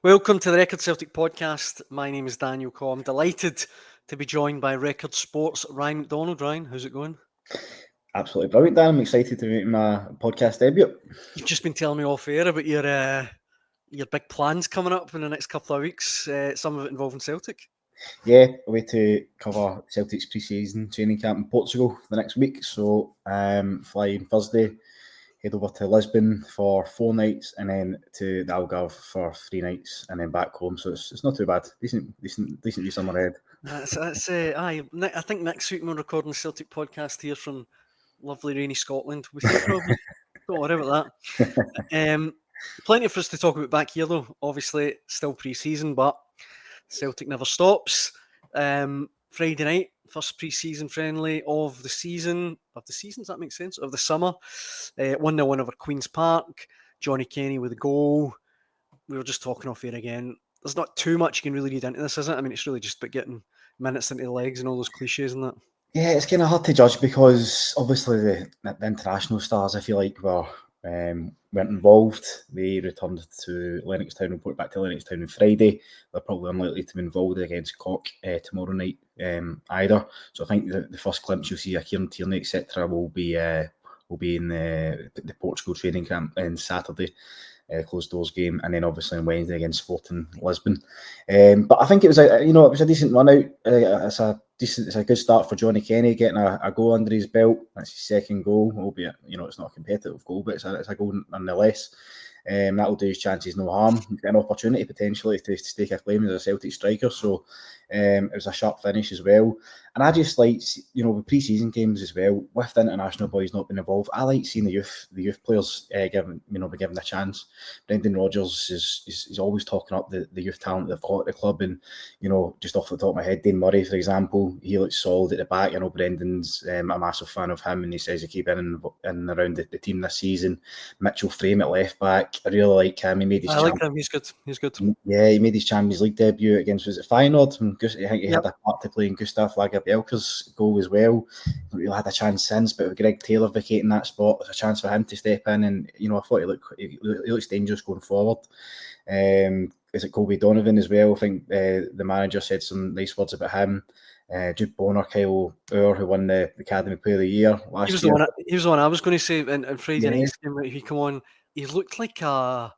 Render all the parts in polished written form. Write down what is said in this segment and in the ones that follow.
Welcome to the Record Celtic podcast. My name is Daniel Coe. I'm delighted to be joined by Record Sports' Ryan McDonald. Ryan, how's it going? Absolutely brilliant, Dan. I'm excited to make my podcast debut. You've just been telling me off air about your big plans coming up in the next couple of weeks. Some of it involving Celtic. Yeah, away to cover Celtic's pre-season training camp in Portugal for the next week. So flying Thursday, head over to Lisbon for 4 nights, and then to the Algarve for 3 nights, and then back home. So it's not too bad. Decent summer ahead. I think next week we're recording the Celtic podcast here from lovely rainy Scotland. We think probably. Don't worry about that. Plenty for us to talk about back here, though. Obviously, still pre-season, but Celtic never stops. Friday night, first pre-season friendly of the season. Does that make sense? Of the summer. 1-0 win over Queen's Park. Johnny Kenny with a goal. We were just talking off here again. There's not too much you can really read into this, is it? I mean, it's really just about getting minutes into the legs and all those cliches and that. Yeah, it's kind of hard to judge because obviously the international stars, I feel like, weren't involved. They returned to Lennoxtown, report back to Lennoxtown on Friday. They're probably unlikely to be involved against Cork tomorrow night either. So I think the first glimpse you'll see of Kieran Tierney, etc., will be in the Portugal training camp on Saturday. Closed doors game, and then obviously on Wednesday against Sporting Lisbon. But I think it was a decent run out. It's a good start for Johnny Kenny, getting a goal under his belt. That's his second goal, albeit it's not a competitive goal, but it's a goal nonetheless. That'll do his chances no harm. Get an opportunity potentially to stake a claim as a Celtic striker. So it was a sharp finish as well. And I just like, with pre-season games as well, with the international boys not being involved, I like seeing the youth players be given a chance. Brendan Rodgers is always talking up the youth talent they've got at the club, and just off the top of my head, Dane Murray, for example, he looks solid at the back. I know Brendan's a massive fan of him, and he says he keep in and around the team this season. Mitchell Frame at left back, I really like him. He made his I like him. He's good. Yeah, he made his Champions League debut against, was it Feyenoord? And I think he had a part to play in Gustav Lagerbielke's goal as well. Not really had a chance since, but with Greg Taylor vacating that spot, there's a chance for him to step in. And I thought he looks dangerous going forward. Is it Colby Donovan as well? I think the manager said some nice words about him. Jude Bonner, Kyle Orr, who won the Academy Player of the Year last year. He was the one I was going to say in Friday night's game. He come on. He looked like a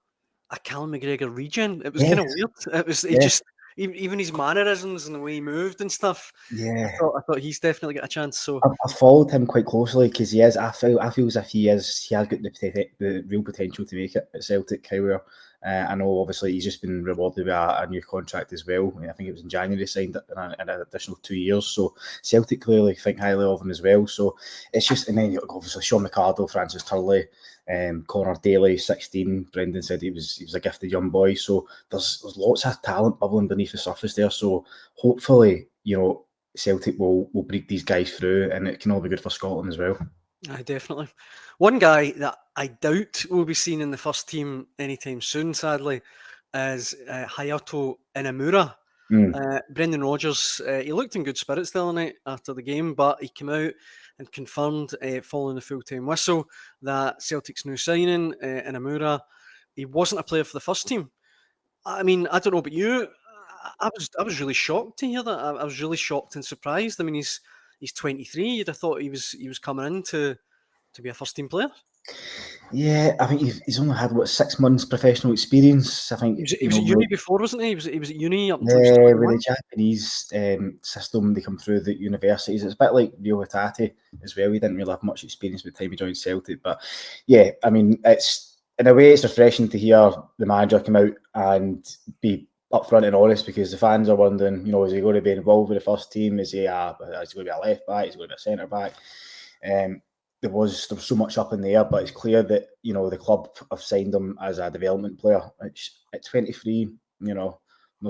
Callum McGregor regen. It was kind of weird. It was just even his mannerisms and the way he moved and stuff. Yeah, I thought he's definitely got a chance. So I've followed him quite closely because he is. I feel as if he has got the real potential to make it at Celtic. However, I know obviously he's just been rewarded with a new contract as well. I think it was in January signed an additional 2 years. So Celtic clearly think highly of him as well. So it's just, and then obviously Sean McArdle, Francis Turley, Connor Daly, 16. Brendan said he was a gifted young boy. So there's lots of talent bubbling beneath the surface there. So hopefully, Celtic will breed these guys through, and it can all be good for Scotland as well. Definitely. One guy that I doubt will be seen in the first team anytime soon, sadly, is Hayato Inamura. Brendan Rodgers, he looked in good spirits the other night after the game, but he came out and confirmed following the full-time whistle that Celtic's new signing, Inamura, he wasn't a player for the first team. I mean, I don't know about you. I was really shocked to hear that. I was really shocked and surprised. I mean, he's 23. You'd have thought he was coming in to be a first team player. Yeah, I think he's only had 6 months professional experience. I think he was at uni before, wasn't he? He was at uni up until with the Japanese system, they come through the universities. It's a bit like Rio Hatate as well. He didn't really have much experience by the time he joined Celtic, but yeah, I mean, it's in a way it's refreshing to hear the manager come out and be upfront and honest, because the fans are wondering, is he going to be involved with the first team? Is he going to be a left back? Is he going to be a centre back? There was so much up in the air, but it's clear that the club have signed him as a development player. At 23, not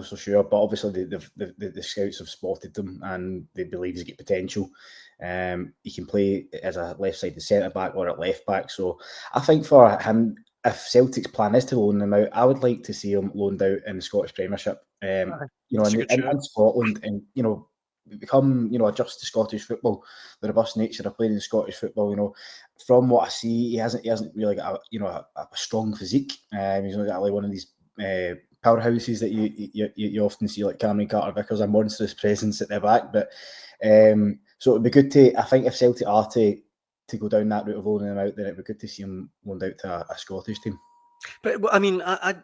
so sure, but obviously the scouts have spotted him and they believe he's got potential. He can play as a left-sided centre back or at left back. So I think for him, if Celtic's plan is to loan him out, I would like to see him loaned out in the Scottish Premiership. In Scotland, and become adjust to Scottish football, the robust nature of playing in Scottish football. From what I see, he hasn't really got a strong physique. He's not got like one of these powerhouses that you often see, like Cameron Carter-Vickers, a monstrous presence at their back. But so it'd be good to, I think, if Celtic are to go down that route of loaning them out, then it'd be good to see them loaned out to a Scottish team. But I mean, I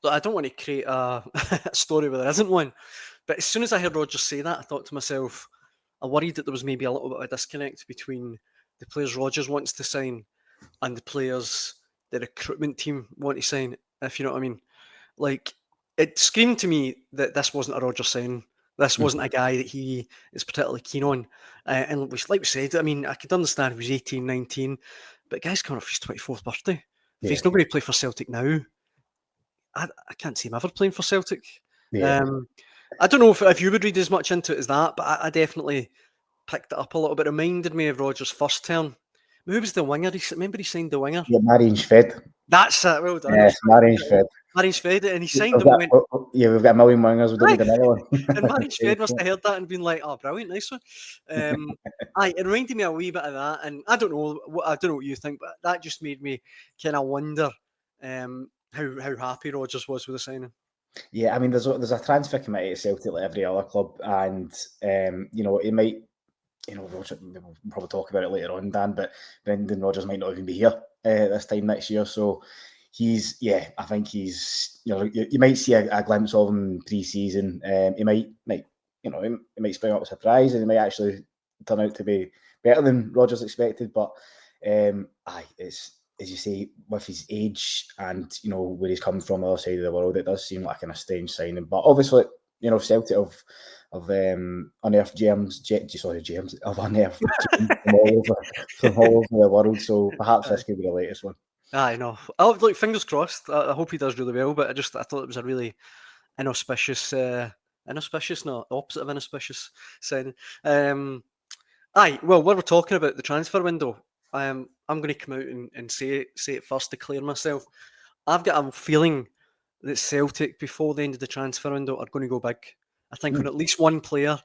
don't want to create a story where there isn't one. But as soon as I heard Rodgers say that, I thought to myself, I worried that there was maybe a little bit of a disconnect between the players Rodgers wants to sign and the players the recruitment team want to sign, if you know what I mean. Like, it screamed to me that this wasn't a Rodgers sign. This wasn't a guy that he is particularly keen on. And like we said, I mean, I could understand if he was 18, 19, but guy's coming off his 24th birthday. If he's not going to play for Celtic now, I can't see him ever playing for Celtic. Yeah. I don't know if you would read as much into it as that, but I definitely picked it up a little bit. It reminded me of Rodgers' first term. Who was the winger? Remember he signed the winger? Yeah, Marion Shved. That's it. Well done. Yes, Marion Shved. Marion Shved, and he signed him and went, we've got a million wingers, we don't need another one. and Marion Shved must have heard that and been like, oh, brilliant, nice one. It reminded me a wee bit of that, and I don't know what you think, but that just made me kind of wonder how happy Rodgers was with the signing. Yeah, I mean, there's a transfer committee at Celtic like every other club, and it might, we'll probably talk about it later on, Dan, but Brendan Rodgers might not even be here this time next year, so I think he's, you might see a glimpse of him pre-season. He might spring up a surprise, and he might actually turn out to be better than Rodgers expected. But it's, as you say, with his age and where he's come from the other side of the world, it does seem like a kind of strange signing. But obviously, Celtic of unearthed gems of unearthed gems from all over the world. So perhaps this could be the latest one. I know. Look, fingers crossed. I hope he does really well. But I thought it was a really inauspicious, not opposite of inauspicious signing. Well, while we're talking about the transfer window, I'm going to come out and say it first to clear myself. I've got a feeling that Celtic, before the end of the transfer window, are going to go big. I think on at least one player.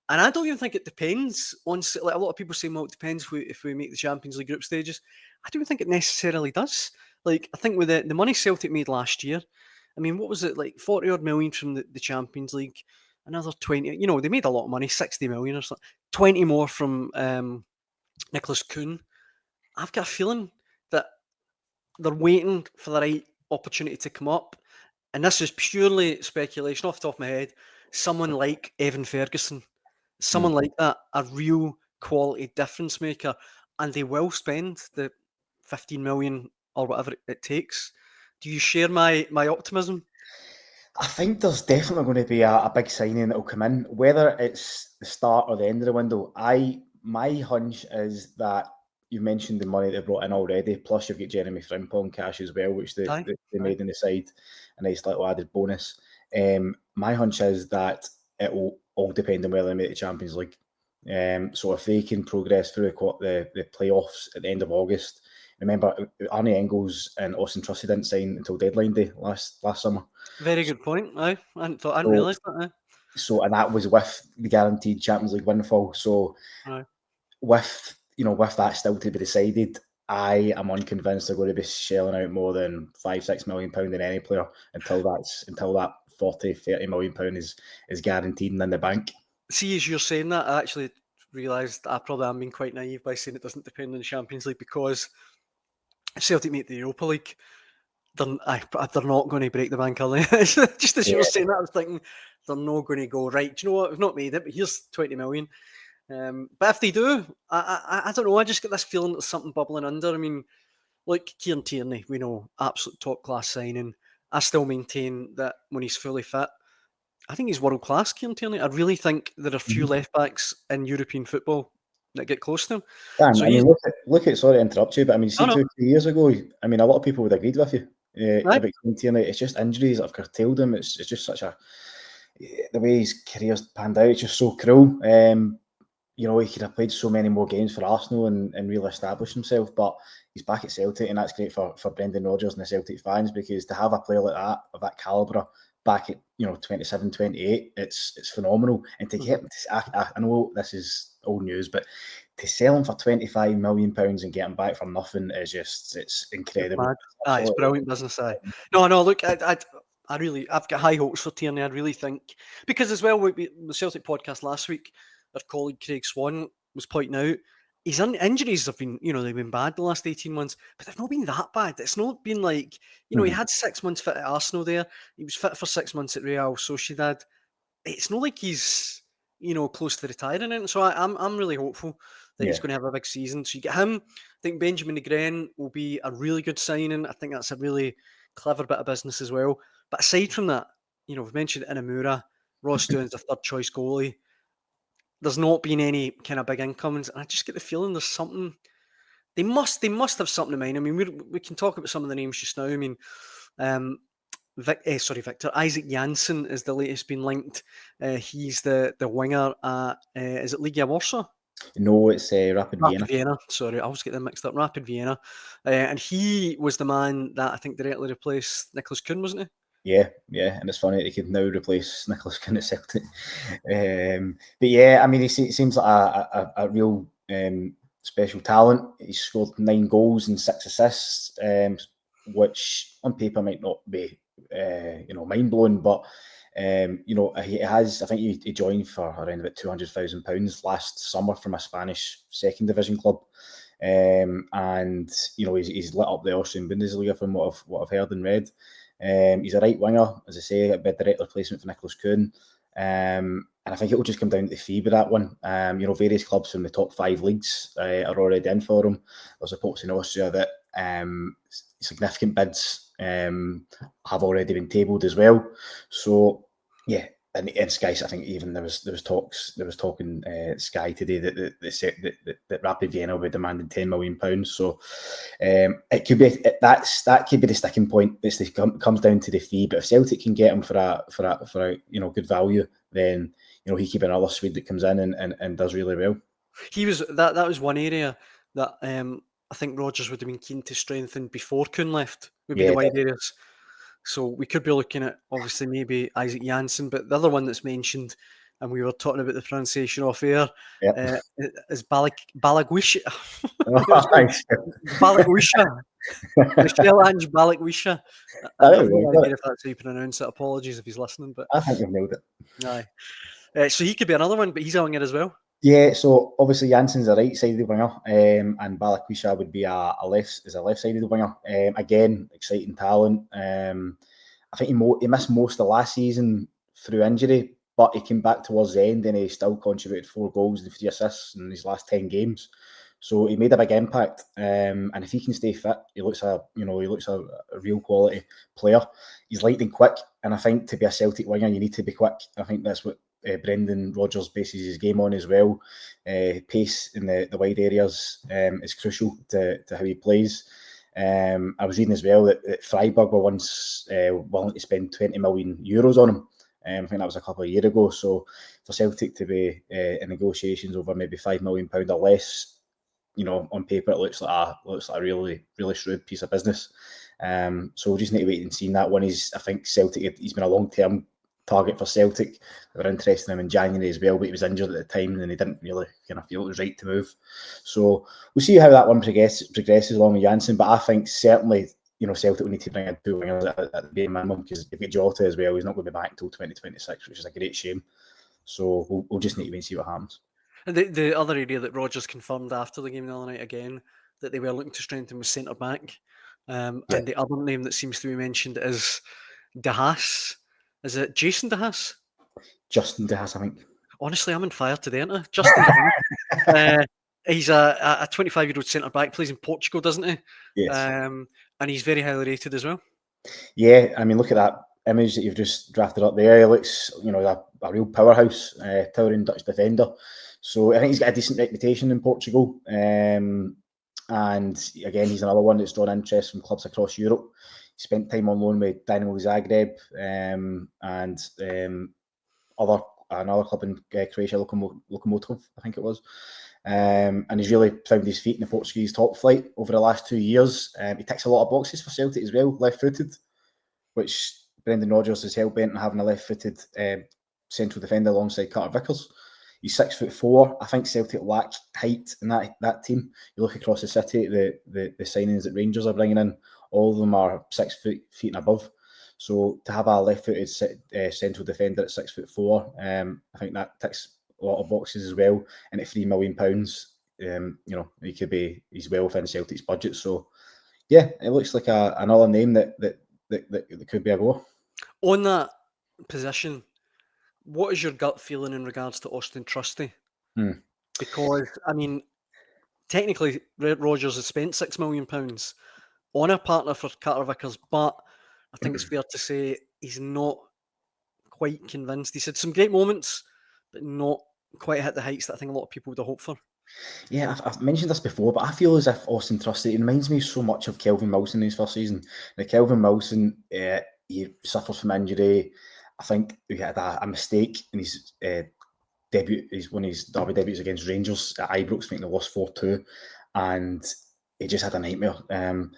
And I don't even think it depends on, like a lot of people say, well, it depends if we make the Champions League group stages. I don't think it necessarily does. Like, I think with the money Celtic made last year, I mean, what was it, like 40 odd million from the Champions League, another 20, they made a lot of money, 60 million or something, 20 more from Nicholas Kuhn. I've got a feeling that they're waiting for the right opportunity to come up. And this is purely speculation off the top of my head. Someone like Evan Ferguson, someone like that, a real quality difference maker, and they will spend the 15 million or whatever it takes. Do you share my optimism? I think there's definitely going to be a big signing that will come in, whether it's the start or the end of the window. My hunch is that you mentioned the money they brought in already, plus you've got Jeremy Frimpong cash as well, which they made in the side, a nice little added bonus. My hunch is that it will all depend on whether they make the Champions League. So if they can progress through the playoffs at the end of August, remember Arne Engels and Austin Trusty didn't sign until deadline day last summer. Very good point. I hadn't realised that. So, and that was with the guaranteed Champions League windfall. So, with that still to be decided, I am unconvinced they're going to be shelling out more than £5-6 million in any player until that 40-30 million pound is guaranteed and in the bank. See, as you're saying that, I actually realised I probably am being quite naive by saying it doesn't depend on the Champions League, because if Celtic make the Europa League, they're not going to break the bank, are they? Just as you were saying that, I was thinking they're not going to go, right, do you know what, we've not made it, but here's 20 million. But if they do, I don't know, I just get this feeling there's something bubbling under. I mean, like Kieran Tierney, we know, absolute top-class signing. I still maintain that when he's fully fit, I think he's world-class, Kieran Tierney. I really think there are few left-backs in European football that get close to him. Dan, so look at, sorry to interrupt you, but I mean, see, 2 years ago, I mean, a lot of people would have agreed with you about Kieran Tierney. It's just injuries that have curtailed him. It's just such the way his career's panned out, it's just so cruel. He could have played so many more games for Arsenal and really established himself, but he's back at Celtic, and that's great for Brendan Rodgers and the Celtic fans, because to have a player like that, of that calibre, back at 27, 28, it's phenomenal. And to get, I know this is old news, but to sell him for £25 million and get him back for nothing is it's incredible. It's brilliant business. No, look, I I've got high hopes for Tierney. I really think, because as well, the Celtic podcast last week, our colleague Craig Swan was pointing out his injuries have been, they've been bad the last 18 months, but they've not been that bad. It's not been like, he had 6 months fit at Arsenal there. He was fit for 6 months at Real Sociedad. It's not like he's, close to retiring. And so I'm really hopeful that he's going to have a big season. So you get him. I think Benjamin Negren will be a really good signing. I think that's a really clever bit of business as well. But aside from that, we've mentioned Inamura, Ross Stewart the third choice goalie. There's not been any kind of big incomings, and I just get the feeling there's something. They must have something in mind. I mean, we can talk about some of the names just now. I mean, Victor Isaac Yansen is the latest been linked. He's the winger at is it Legia Warsaw? No, it's Rapid Vienna. Sorry, I always get them mixed up. Rapid Vienna, and he was the man that I think directly replaced Nicholas Kuhn, wasn't he? Yeah, and it's funny that he could now replace Nicholas Kuhn at Celtic. But yeah, I mean, he seems like a real special talent. He's scored 9 goals and 6 assists, which on paper might not be, mind blowing, but he has. I think he joined for around about £200,000 last summer from a Spanish second division club. And he's lit up the Austrian Bundesliga from what I've heard and read. He's a right winger, as I say, a direct replacement for Nicholas Kuhn. And I think it will just come down to the fee with that one. Various clubs from the top 5 leagues are already in for him. There's reports in Austria that significant bids have already been tabled as well. So, yeah. And Sky, I think even there was talking Sky today that Rapid Vienna will be demanding £10 million. So it could be that could be the sticking point. It comes down to the fee. But if Celtic can get him for a good value, then he could be another Swede that comes in and does really well. He was that was one area that I think Rodgers would have been keen to strengthen before Kuhn left. Would be the wide areas. So we could be looking at, obviously, maybe Isaac Yansen, but the other one that's mentioned, and we were talking about the pronunciation off air, is Balikisha. Balikisha. Michelle Ange Balikisha. I have no idea if that's how you pronounce it. Apologies if he's listening, but I think you've nailed it. Aye. So he could be another one, but he's a winger as well. Yeah, so obviously Jansen's a right-sided winger, and Balikisha would be a left-sided winger. Again, exciting talent. I think he missed most of last season through injury, but he came back towards the end and he still contributed 4 goals and 3 assists in his last 10 games. So he made a big impact. And if he can stay fit, he looks a real quality player. He's lightning quick, and I think to be a Celtic winger, you need to be quick. I think that's what Brendan Rodgers bases his game on as well. Pace in the wide areas is crucial to how he plays. I was reading as well that Freiburg were once willing to spend €20 million on him. I think that was a couple of years ago. So for Celtic to be in negotiations over maybe £5 million or less, on paper it looks like a really, really shrewd piece of business. So we'll just need to wait and see. That one I think Celtic. He's been a long-term target for Celtic. They were interested in him in January as well, but he was injured at the time and he didn't really kind of feel it was right to move. So we'll see how that one progresses along with Yansen. But I think certainly, Celtic will need to bring in 2 wingers at the bare minimum, because if you get Jota as well, he's not going to be back until 2026, which is a great shame. So we'll just need to wait and see what happens. And the other area that Rodgers confirmed after the game the other night again that they were looking to strengthen was centre back. And the other name that seems to be mentioned is Deass. Is it Jason Deass? Justin Deass, I think. Honestly, I'm on fire today, aren't I? Justin Deass. He's a 25-year-old centre back, plays in Portugal, doesn't he? Yes. And he's very highly rated as well. Yeah, I mean, look at that image that you've just drafted up there. He looks, a real powerhouse, towering Dutch defender. So I think he's got a decent reputation in Portugal. And again, he's another one that's drawn interest from clubs across Europe. He spent time on loan with Dynamo Zagreb and another club in Croatia, Lokomotiv, I think it was. And he's really found his feet in the Portuguese top flight over the last 2 years. He ticks a lot of boxes for Celtic as well, left-footed, which Brendan Rodgers is hell-bent on having a left-footed central defender alongside Carter Vickers. He's 6'4". I think Celtic lack height in that team. You look across the city, the signings that Rangers are bringing in, all of them are 6 feet and above. So to have a left-footed central defender at 6'4", I think that ticks a lot of boxes as well. And at £3 million, he's well within Celtic's budget. So yeah, it looks like another name that could be a go. On that position, what is your gut feeling in regards to Austin Trusty? Because, I mean, technically, Rodgers has spent £6 million on a partner for Carter Vickers, but I think it's fair to say he's not quite convinced. He's had some great moments, but not quite hit the heights that I think a lot of people would have hoped for. Yeah, I've mentioned this before, but I feel as if Austin Trusty, it reminds me so much of Kelvin Wilson in his first season. Now, Kelvin Wilson, he suffers from injury. I think he had a mistake in his debut. One of his derby debuts against Rangers at Ibrox. I think they lost 4-2, and he just had a nightmare. And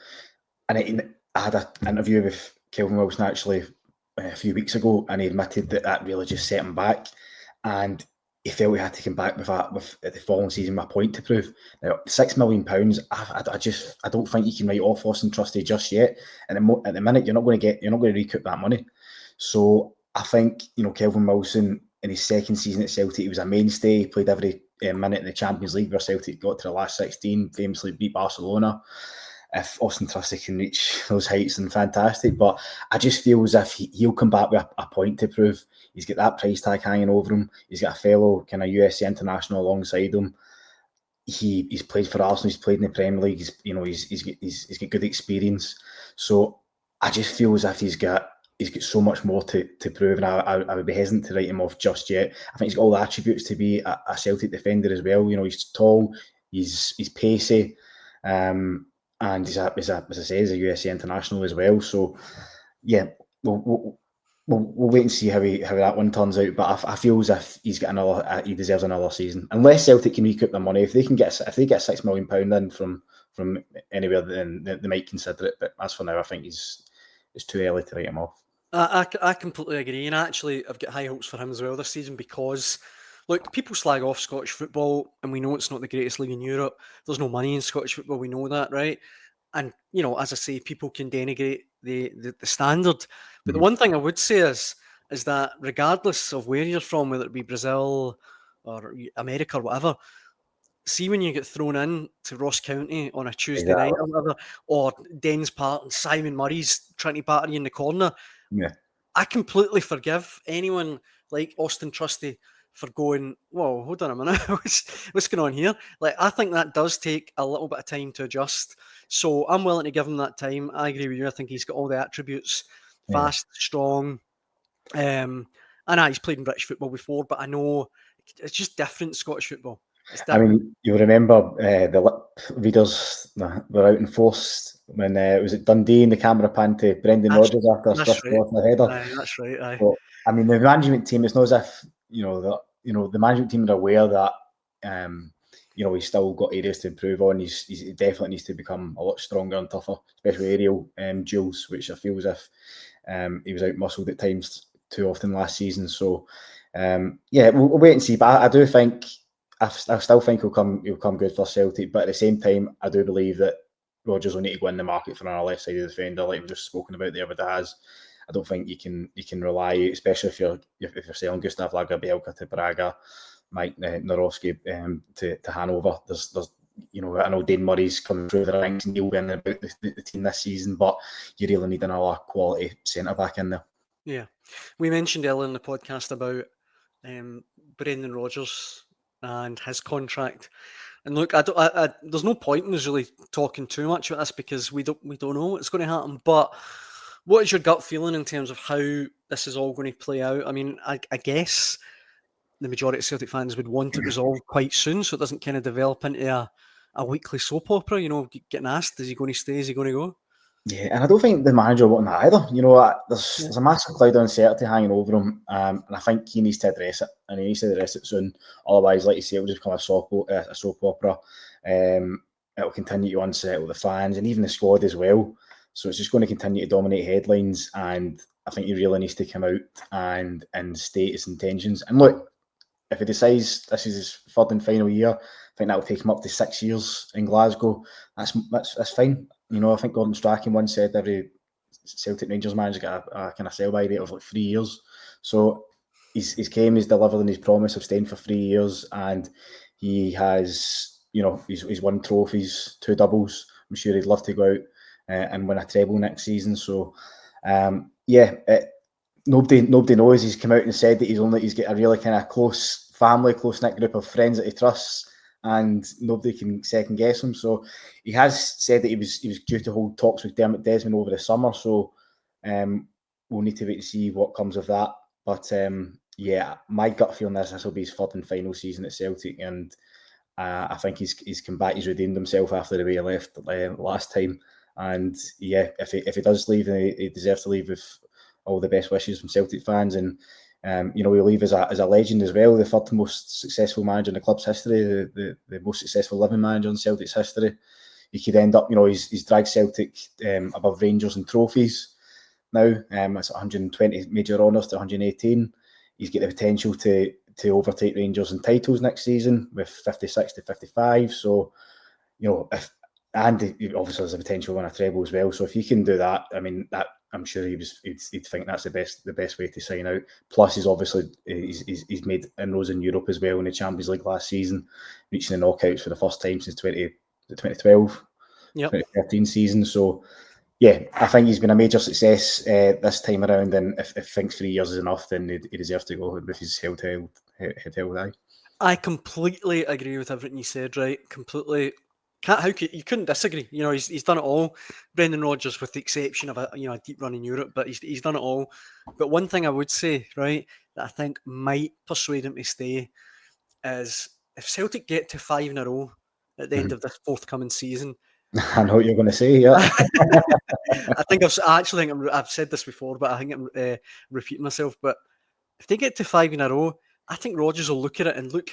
I had an interview with Kelvin Wilson actually a few weeks ago, and he admitted that really just set him back, and he felt he had to come back with the following season with a point to prove. Now, £6 million, I don't think you can write off Austin Trusty just yet. And at the minute, you're not going to recoup that money. So I think Kelvin Wilson in his second season at Celtic, he was a mainstay. He played every minute in the Champions League where Celtic got to the last 16, famously beat Barcelona. If Austin Trusty can reach those heights, then fantastic. But I just feel as if he'll come back with a point to prove. He's got that price tag hanging over him. He's got a fellow kind of USC international alongside him. He's played for Arsenal. He's played in the Premier League. He's got good experience. So I just feel as if he's got so much more to prove, and I would be hesitant to write him off just yet. I think he's got all the attributes to be a Celtic defender as well. He's tall, he's pacey, and he's as I say, he's a USC international as well. So yeah, we'll wait and see how that one turns out. But I feel as if he deserves another season, unless Celtic can recoup their money. If they get £6 million in from anywhere, then they might consider it. But as for now, I think it's too early to write him off. I completely agree, and actually I've got high hopes for him as well this season because, look, people slag off Scottish football, and we know it's not the greatest league in Europe. There's no money in Scottish football, we know that, right? And, as I say, people can denigrate the standard. But the one thing I would say is that regardless of where you're from, whether it be Brazil or America or whatever, see when you get thrown in to Ross County on a Tuesday night or whatever, or Dens Park and Simon Murray's trying to batter you in the corner, I completely forgive anyone like Austin Trusty for going, whoa, hold on a minute, what's going on here? Like, I think that does take a little bit of time to adjust. So I'm willing to give him that time. I agree with you. I think he's got all the attributes, fast, strong. And he's played in British football before, but I know it's just different Scottish football. I mean, you'll remember the lip readers were out in force when it was at Dundee and the camera panned to Brendan Rodgers after a stuff off the header. That's right. Aye. So, I mean, the management team, it's not as if the management team are aware that he's still got areas to improve on. He definitely needs to become a lot stronger and tougher, especially aerial duels, which I feel as if he was out muscled at times too often last season. So we'll wait and see. But I do think. I still think he'll come good for Celtic, but at the same time, I do believe that Rodgers will need to go in the market for another left-sided defender, like we've just spoken about there with Deass. I don't think you can rely, especially if you're selling Gustav Lagerbielke to Braga, Mike Norowski to Hanover. There's I know Dane Murray's coming through the ranks and he'll be in about the team this season, but you really need another quality centre back in there. Yeah, we mentioned earlier in the podcast about Brendan Rodgers and his contract. And look, there's no point in us really talking too much about this because we don't know what's going to happen. But what is your gut feeling in terms of how this is all going to play out? I mean, I guess the majority of Celtic fans would want it resolved quite soon, so it doesn't kind of develop into a weekly soap opera. Getting asked, is he going to stay? Is he going to go? Yeah, and I don't think the manager will want that either. There's a massive cloud of uncertainty hanging over him, and I think he needs to address it, and he needs to address it soon. Otherwise, like you say, it will just become a soap opera. It will continue to unsettle the fans and even the squad as well. So it's just going to continue to dominate headlines, and I think he really needs to come out and state his intentions. And look, if he decides this is his third and final year, I think that will take him up to 6 years in Glasgow. That's fine. I think Gordon Strachan once said every Celtic Rangers manager got a kind of sell-by date of like 3 years. So he's came, he's delivered on his promise of staying for 3 years, and he has, he's won trophies, 2 doubles. I'm sure he'd love to go out and win a treble next season. So, nobody knows. He's come out and said that he's got a really kind of close family, close-knit group of friends that he trusts, and nobody can second guess him. So he has said that he was due to hold talks with Dermot Desmond over the summer. So we'll need to wait to see what comes of that. But my gut feeling is this will be his third and final season at Celtic, and I think he's come back. He's redeemed himself after the way he left last time. And if he does leave, he deserves to leave with all the best wishes from Celtic fans. And he'll leave as a legend as well, the third most successful manager in the club's history, the most successful living manager in Celtic's history. He could end up, he's dragged Celtic above Rangers in trophies now. It's 120 major honours to 118. He's got the potential to overtake Rangers in titles next season with 56 to 55. So, and he obviously has the potential to win a treble as well. So if he can do that, I mean, that I'm sure he'd think that's the best way to sign out. Plus, he's made inroads in Europe as well in the Champions League last season, reaching the knockouts for the first time since 2012, 2013 season. So, I think he's been a major success this time around. And if thinks 3 years is enough, then he deserves to go with his head held high. I completely agree with everything you said. Right, completely. You couldn't disagree. He's done it all. Brendan Rodgers, with the exception of a deep run in Europe, but he's done it all. But one thing I would say, right, that I think might persuade him to stay is if Celtic get to 5 in a row at the end of this forthcoming season. I know what you're going to say. Yeah, I've said this before, but I think I'm repeating myself. But if they get to 5 in a row, I think Rodgers will look at it and look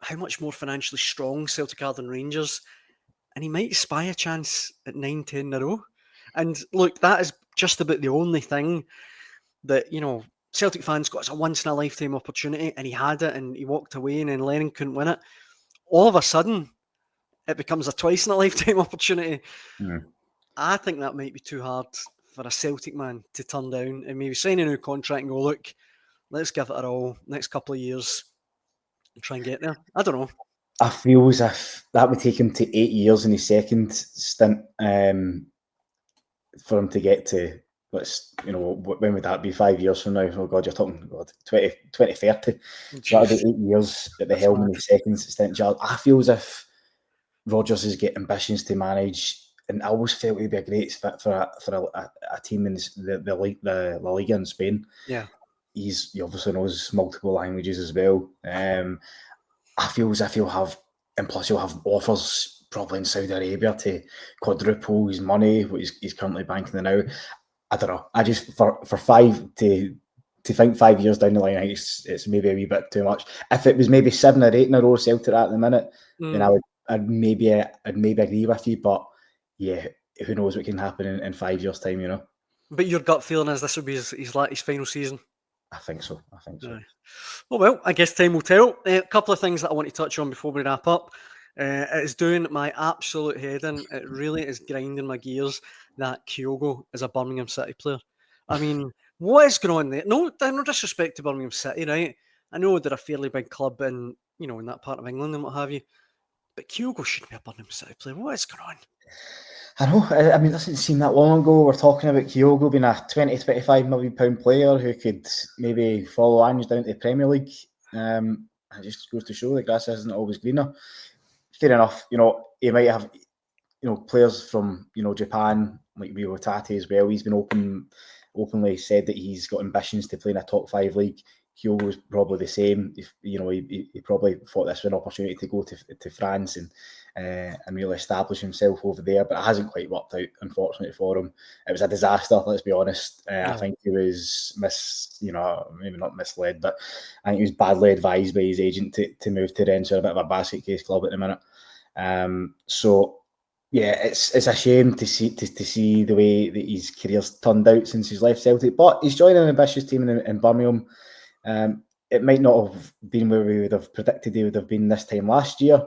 how much more financially strong Celtic are than Rangers, and he might spy a chance at 9-10 in a row. And look, that is just about the only thing that, Celtic fans got as a once-in-a-lifetime opportunity, and he had it, and he walked away, and then Lennon couldn't win it. All of a sudden, it becomes a twice-in-a-lifetime opportunity. I think that might be too hard for a Celtic man to turn down and maybe sign a new contract and go, look, let's give it a all next couple of years. Try and get there. I don't know. I feel as if that would take him to 8 years in his second stint for him to get to, when would that be? 5 years from now? Oh God, you're talking 2030. So that'll be 8 years at the helm in his second stint. I feel as if Rodgers has got ambitions to manage, and I always felt he'd be a great fit for a team in the La Liga in Spain. Yeah. He obviously knows multiple languages as well. I feel as if he'll have offers probably in Saudi Arabia to quadruple his money, what he's currently banking now. I don't know. I just for 5 to think 5 years down the line, I think it's maybe a wee bit too much. If it was maybe 7 or 8 in a row Celtic at the minute, then I'd maybe agree with you. But who knows what can happen in 5 years' time, But your gut feeling is this will be his final season? I think so. Oh, well, I guess time will tell. A couple of things that I want to touch on before we wrap up. It is doing my absolute head in. It really is grinding my gears that Kyogo is a Birmingham City player. I mean, what is going on there? No disrespect to Birmingham City, right? I know they're a fairly big club in that part of England and what have you. But Kyogo shouldn't be a Birmingham City player. What is going on? I know. I mean, it doesn't seem that long ago we're talking about Kyogo being a £20-25 million player who could maybe follow Ange down to the Premier League. It just goes to show the grass isn't always greener. Fair enough. He might have, players from, Japan, like Rio Tate as well. He's been openly said that he's got ambitions to play in a top 5 league. Kyogo's probably the same. He probably thought this was an opportunity to go to France and really establish himself over there, but it hasn't quite worked out, unfortunately for him. It was a disaster, let's be honest. I think he was maybe not misled, but I think he was badly advised by his agent to move to Rennes, a bit of a basket case club at the minute. It's a shame to see the way that his career's turned out since he's left Celtic, but he's joining an ambitious team in Birmingham. It might not have been where we would have predicted he would have been this time last year,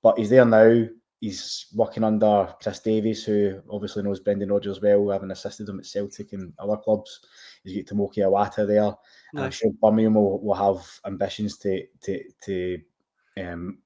but he's there now. he's working under Chris Davies, who obviously knows Brendan Rodgers well, having assisted him at Celtic and other clubs. He's got Tomoki Iwata there. And I'm sure Birmingham will have ambitions to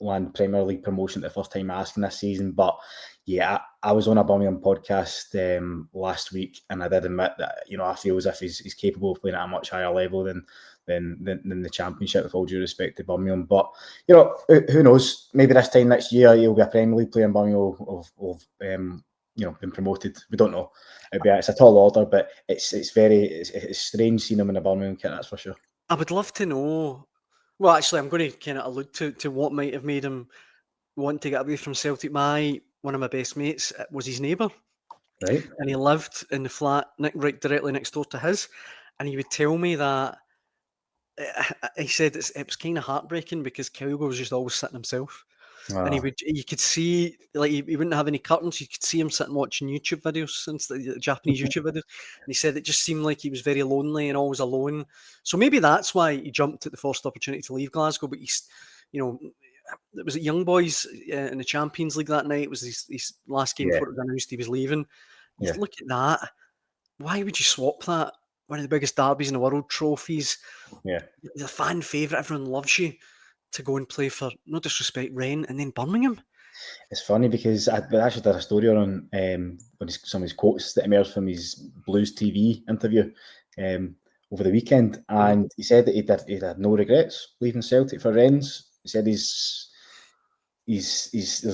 land Premier League promotion the first time asking this season. But yeah, I was on a Birmingham podcast last week, and I did admit that I feel as if he's capable of playing at a much higher level than the Championship, with all due respect to Birmingham. But who knows? Maybe this time next year he'll be a Premier League player, and Birmingham will been promoted. We don't know. It's a tall order, but it's strange seeing him in a Birmingham kit, that's for sure. I would love to know. Well, actually, I'm going to kind of allude to what might have made him want to get away from Celtic. One of my best mates was his neighbour, right? And he lived in the flat right directly next door to his, and he would tell me that he said it was kind of heartbreaking because Kyogo was just always sitting himself. And you could see, like, he wouldn't have any curtains. You could see him sitting watching YouTube videos, Japanese YouTube videos. And he said it just seemed like he was very lonely and always alone. So maybe that's why he jumped at the first opportunity to leave Glasgow. But it was at Young Boys in the Champions League that night. It was his last game before it was announced he was leaving. You look at that. Why would you swap that? One of the biggest derbies in the world, trophies. Yeah. The fan favourite, everyone loves you, to go and play for, no disrespect, Rennes and then Birmingham. It's funny because I actually did a story on some of his quotes that emerged from his Blues TV interview over the weekend, and he said that he had no regrets leaving Celtic for Rennes. He said he's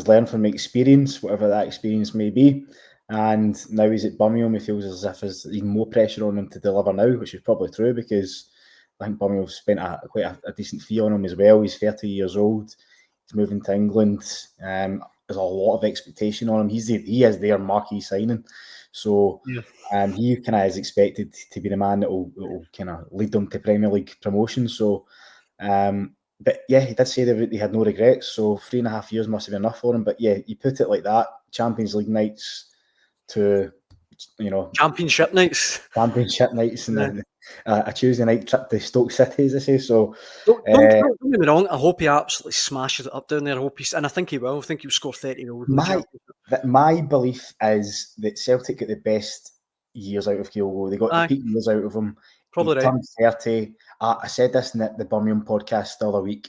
learned from experience, whatever that experience may be, and now he's at Birmingham. He feels as if there's even more pressure on him to deliver now, which is probably true because I think Birmingham have spent quite a decent fee on him as well. He's 30 years old. He's moving to England. There's a lot of expectation on him. He is their marquee signing. So he kind of is expected to be the man that will kind of lead them to Premier League promotion. So, but yeah, he did say that he had no regrets. So 3.5 years must have been enough for him. But yeah, you put it like that, Champions League nights to, Championship nights, and then a Tuesday night trip to Stoke City, as I say. So don't get me wrong. I hope he absolutely smashes it up down there. I think he will. I think he'll score 30 goals. My belief is that Celtic get the best years out of Kyogo. They got the peak years out of him. Probably he turned 30. I said this in the Birmingham podcast the other week.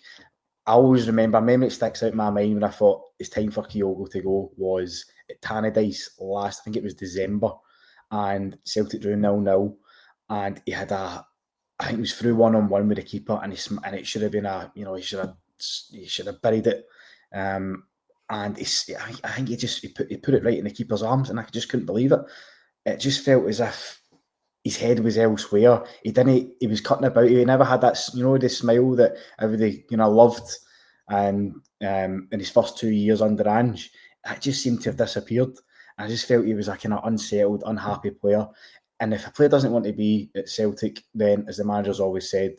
I always remember, a memory that sticks out in my mind when I thought it's time for Kyogo to go was at Tannadice last, I think it was December, and Celtic drew 0-0, and he had I think it was through 1-on-1 with the keeper, and it should have been he should have buried it, and I think he put it right in the keeper's arms, and I just couldn't believe it. It just felt as if his head was elsewhere. He was cutting about. He never had that, the smile that everybody, loved. And in his first 2 years under Ange, it just seemed to have disappeared. I just felt he was a kind of unsettled, unhappy player. And if a player doesn't want to be at Celtic, then, as the manager's always said,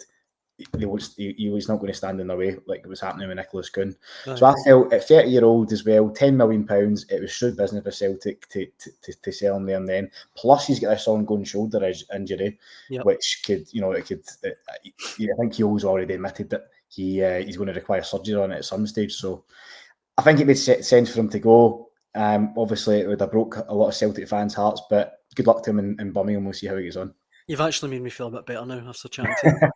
he was not going to stand in their way like it was happening with Nicholas Kuhn. Right. So I felt at 30-year-old as well, £10 million, it was shrewd business for Celtic to sell him there and then. Plus, he's got this ongoing shoulder injury, which could, I think he always already admitted that he's going to require surgery on it at some stage. So I think it made sense for him to go. Obviously, it would have broke a lot of Celtic fans' hearts, but good luck to him in Birmingham. We'll see how he gets on. You've actually made me feel a bit better now after chatting to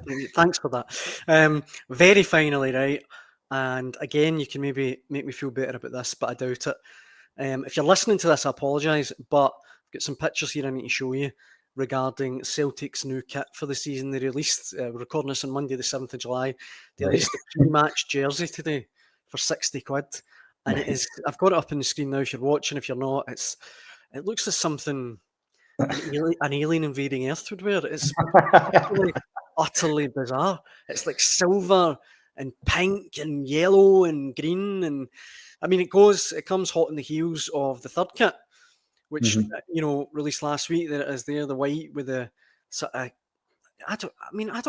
you. Thanks for that. Very finally, right? And again, you can maybe make me feel better about this, but I doubt it. If you're listening to this, I apologise, but I've got some pictures here I need to show you regarding Celtic's new kit for the season. They released, we're recording this on Monday, the 7th of July. They released a pre-match jersey today for £60. And it is, I've got it up on the screen now if you're watching. If you're not, it looks as something an alien invading Earth would wear. It's utterly bizarre. It's like silver and pink and yellow and green, and I mean it comes hot on the heels of the third kit, which released last week. There it is there, the white with the sort of, I don't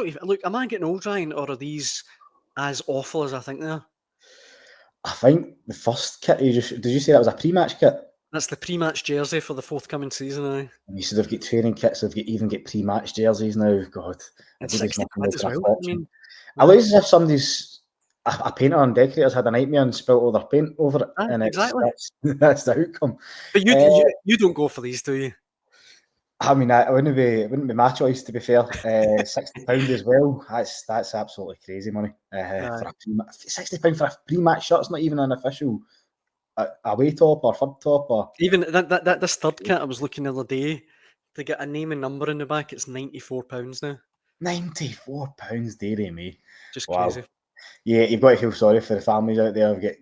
even look. Am I getting old, Ryan, or are these as awful as I think they are? I think the first kit did you say that was a pre-match kit? That's the pre-match jersey for the forthcoming season. And you said they've got training kits, they've even got pre-match jerseys now. God, it's £60 as well. I look as if a painter and decorators had a nightmare and spilt all their paint over it, and exactly. that's the outcome. But you don't go for these, do you? I mean, it wouldn't be my choice, to be fair. £60 as well. That's absolutely crazy money. For £60 for a pre-match shirt. It's not even an official away top or third top or even this third kit I was looking the other day to get a name and number in the back. It's £94 now. £94, dearie me. Just Wow. crazy. Yeah, you've got to feel sorry for the families out there. We've got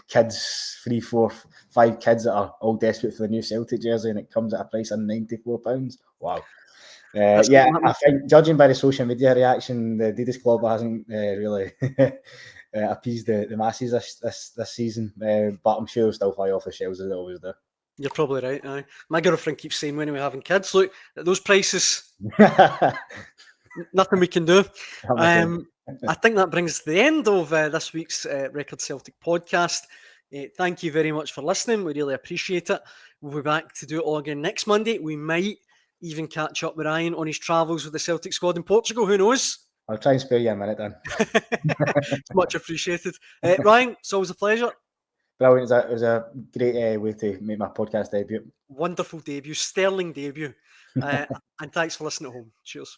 kids, 3, 4, 5 kids that are all desperate for the new Celtic jersey, and it comes at a price of £94. Wow. I think, judging by the social media reaction, the Adidas club hasn't really appeased the masses this season, but I'm sure it'll still fly off the shelves as it always do. You're probably right. Aye. My girlfriend keeps saying when we're having kids, look, at those prices, nothing we can do. I think that brings us to the end of this week's Record Celtic podcast. Thank you very much for listening. We really appreciate it. We'll be back to do it all again next Monday. We might even catch up with Ryan on his travels with the Celtic squad in Portugal. Who knows? I'll try and spare you a minute then. It's much appreciated. Ryan, it's always a pleasure. Brilliant. It was a great way to make my podcast debut. Wonderful debut, sterling debut. And thanks for listening at home. Cheers.